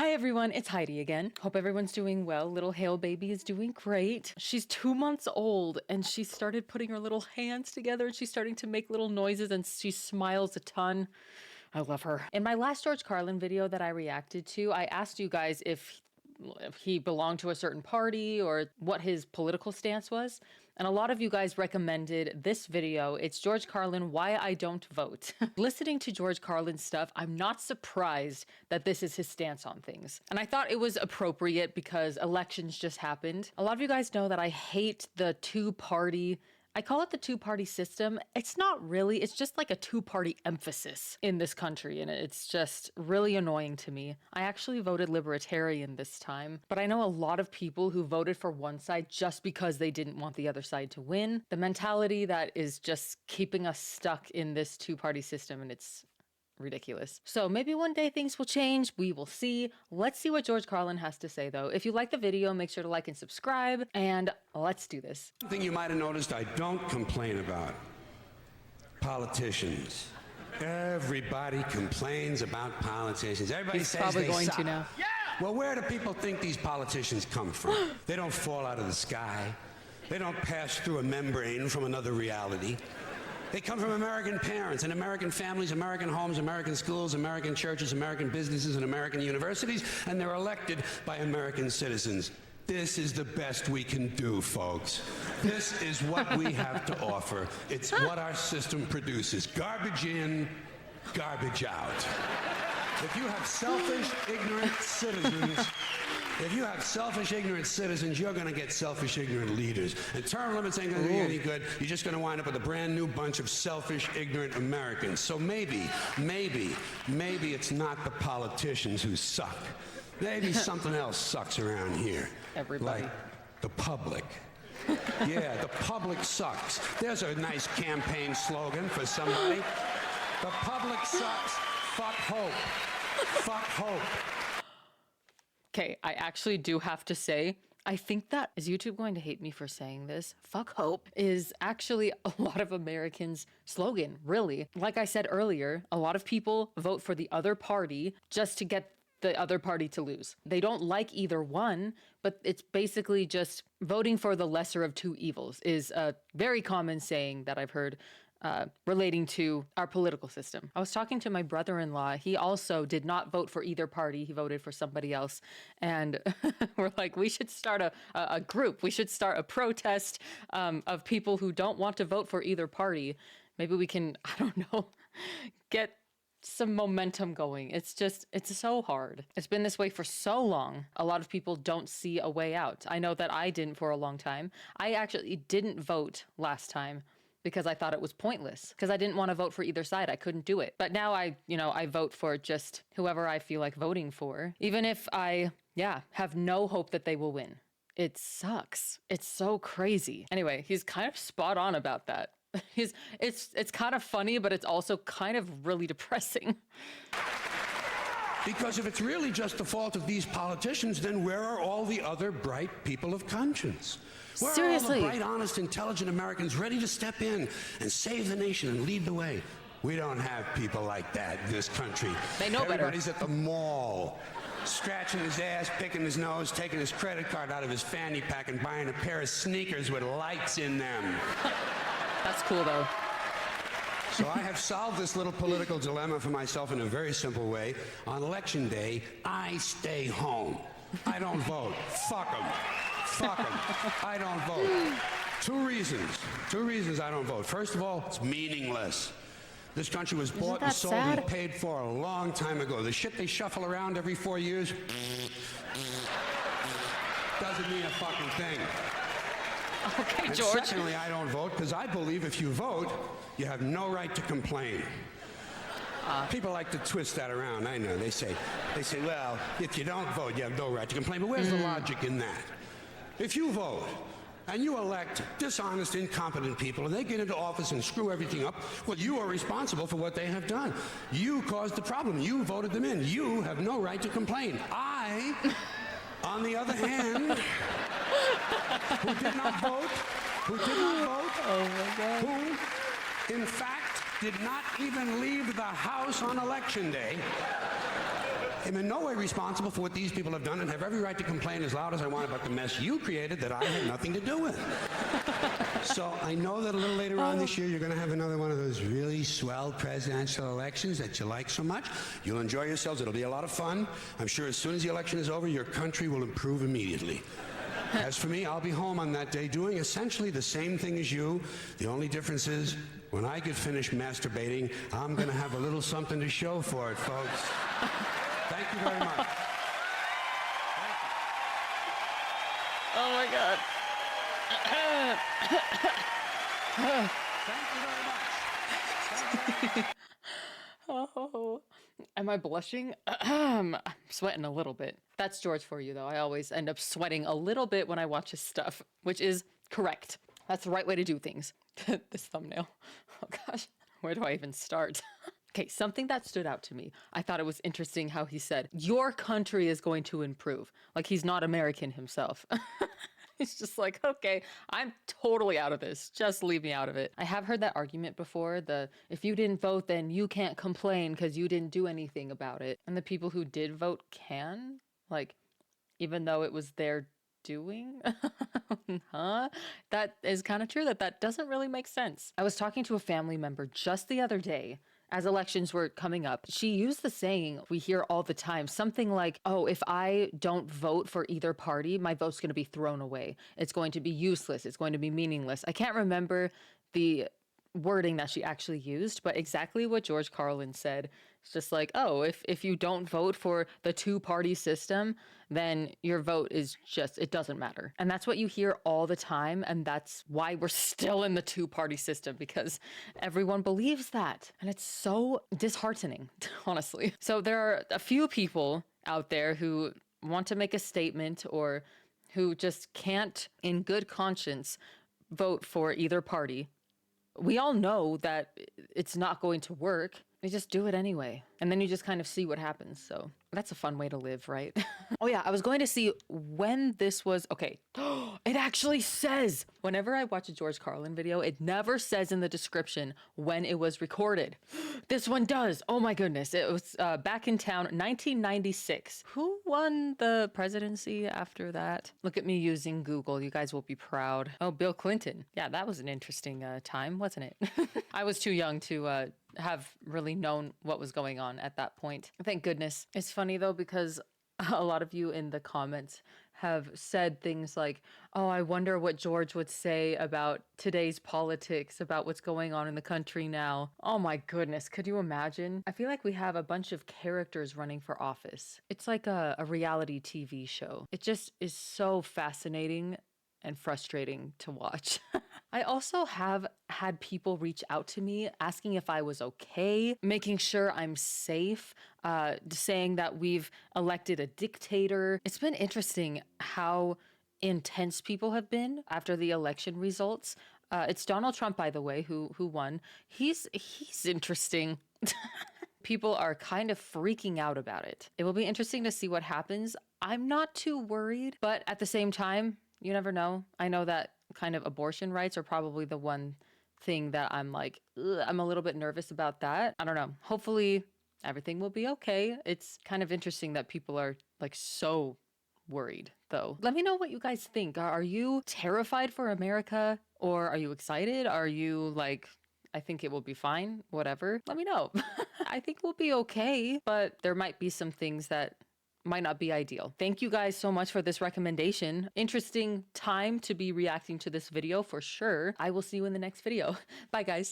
Hi everyone, it's Heidi again. Hope everyone's doing well. Little Hail baby is doing great. She's 2 months old and she started putting her little hands together and she's starting to make little noises and she smiles a ton. I love her. In my last George Carlin video that I reacted to, I asked you guys if he belonged to a certain party or what his political stance was. And a lot of you guys recommended this video. It's George Carlin, Why I Don't Vote. Listening to George Carlin's stuff, I'm not surprised that this is his stance on things. And I thought it was appropriate because elections just happened. A lot of you guys know that I hate the two-party, I call it the two-party system. It's not really, it's just like a two-party emphasis in this country, and it's just really annoying to me. I actually voted libertarian this time, but I know a lot of people who voted for one side just because they didn't want the other side to win. The mentality that is just keeping us stuck in this two-party system, and it's ridiculous. So maybe one day things will change. We will see. Let's see what George Carlin has to say though. If you like the video, make sure to like and subscribe, and let's do this. One thing you might have noticed I don't complain about: politicians. Everybody complains about politicians. Everybody He's says probably they going suck. to now. Yeah! Well, where do people think these politicians come from? They don't fall out of the sky. They don't pass through a membrane from another reality. They come from American parents and American families, American homes, American schools, American churches, American businesses, and American universities, and they're elected by American citizens. This is the best we can do, folks. This is what we have to offer. It's what our system produces. Garbage in, garbage out. If you have selfish, ignorant citizens, you're going to get selfish, ignorant leaders. And term limits ain't going to do you any good. You're just going to wind up with a brand new bunch of selfish, ignorant Americans. So maybe it's not the politicians who suck. Maybe something else sucks around here. Everybody. Like the public. Yeah, the public sucks. There's a nice campaign slogan for somebody. The public sucks. Fuck hope. Fuck hope. Okay, I actually do have to say, I think that, is YouTube going to hate me for saying this? Fuck hope is actually a lot of Americans' slogan, really. Like I said earlier, a lot of people vote for the other party just to get the other party to lose. They don't like either one, but it's basically just voting for the lesser of two evils is a very common saying that I've heard relating to our political system. I was talking to my brother-in-law. He also did not vote for either party. He voted for somebody else. And we're like, we should start a group. We should start a protest of people who don't want to vote for either party. Maybe we can, I don't know, get some momentum going. It's so hard. It's been this way for so long. A lot of people don't see a way out. I know that I didn't for a long time. I actually didn't vote last time because I thought it was pointless, because I didn't want to vote for either side. I couldn't do it. But now I vote for just whoever I feel like voting for, even if I, have no hope that they will win. It sucks. It's so crazy. Anyway, he's kind of spot on about that. It's kind of funny, but it's also kind of really depressing. Because if it's really just the fault of these politicians, then where are all the other bright people of conscience? Where Seriously. are all the bright, honest, intelligent Americans ready to step in and save the nation and lead the way? We don't have people like that in this country. They know better. Everybody's at the mall, scratching his ass, picking his nose, taking his credit card out of his fanny pack and buying a pair of sneakers with lights in them. That's cool though. So I have solved this little political dilemma for myself in a very simple way. On election day, I stay home. I don't vote. Fuck them. Fuck them. I don't vote. Two reasons I don't vote. First of all, it's meaningless. This country was bought and sold and paid for a long time ago. The shit they shuffle around every 4 years doesn't mean a fucking thing. Okay, and George. Secondly, I don't vote because I believe if you vote, you have no right to complain. People like to twist that around. I know. They say, well, if you don't vote, you have no right to complain. But where's the logic in that? If you vote and you elect dishonest, incompetent people, and they get into office and screw everything up, well, you are responsible for what they have done. You caused the problem. You voted them in. You have no right to complain. I, on the other hand, who did not vote, Oh my God. who, in fact, did not even leave the house on election day, am in no way responsible for what these people have done and have every right to complain as loud as I want about the mess you created that I had nothing to do with. So I know that a little later on this year, you're going to have another one of those really swell presidential elections that you like so much. You'll enjoy yourselves. It'll be a lot of fun. I'm sure as soon as the election is over, your country will improve immediately. As for me, I'll be home on that day doing essentially the same thing as you. The only difference is, when I get finished masturbating, I'm going to have a little something to show for it, folks. Thank you very much. Oh my God. Thank you very much. Thank you very much. Oh, am I blushing? I'm sweating a little bit. That's George for you, though. I always end up sweating a little bit when I watch his stuff, which is correct. That's the right way to do things. This thumbnail. Oh gosh, where do I even start? Okay, something that stood out to me. I thought it was interesting how he said, your country is going to improve. Like he's not American himself. He's just like, okay, I'm totally out of this. Just leave me out of it. I have heard that argument before. If you didn't vote, then you can't complain because you didn't do anything about it. And the people who did vote can? Like, even though it was their doing? Huh? That is kind of true. That doesn't really make sense. I was talking to a family member just the other day as elections were coming up. She used the saying we hear all the time, something like, oh, if I don't vote for either party, my vote's going to be thrown away. It's going to be useless. It's going to be meaningless. I can't remember the wording that she actually used, but exactly what George Carlin said. It's just like, oh, if you don't vote for the two-party system, then your vote is just, it doesn't matter. And that's what you hear all the time. And that's why we're still in the two-party system, because everyone believes that. And it's so disheartening, honestly. So there are a few people out there who want to make a statement or who just can't, in good conscience, vote for either party. We all know that it's not going to work. They just do it anyway. And then you just kind of see what happens. So that's a fun way to live, right? Oh yeah, I was going to see when this was, okay. It actually says, whenever I watch a George Carlin video, it never says in the description when it was recorded. This one does. Oh my goodness. It was back in town, 1996. Who won the presidency after that? Look at me using Google. You guys will be proud. Oh, Bill Clinton. Yeah, that was an interesting time, wasn't it? I was too young to have really known what was going on at that point. Thank goodness. It's funny though, because a lot of you in the comments have said things like, oh, I wonder what George would say about today's politics, about what's going on in the country now. Oh my goodness, could you imagine? I feel like we have a bunch of characters running for office. It's like a reality TV show. It just is so fascinating and frustrating to watch. I also have had people reach out to me asking if I was okay, making sure I'm safe, saying that we've elected a dictator. It's been interesting how intense people have been after the election results. It's Donald Trump, by the way, who won. He's interesting. People are kind of freaking out about it. It will be interesting to see what happens. I'm not too worried, but at the same time, you never know. I know that kind of abortion rights are probably the one thing that I'm like, ugh, I'm a little bit nervous about that. I don't know. Hopefully everything will be okay. It's kind of interesting that people are like so worried though. Let me know what you guys think. Are you terrified for America, or are you excited? Are you like, I think it will be fine, whatever? Let me know. I think we'll be okay, but there might be some things that might not be ideal. Thank you guys so much for this recommendation. Interesting time to be reacting to this video for sure. I will see you in the next video. Bye guys.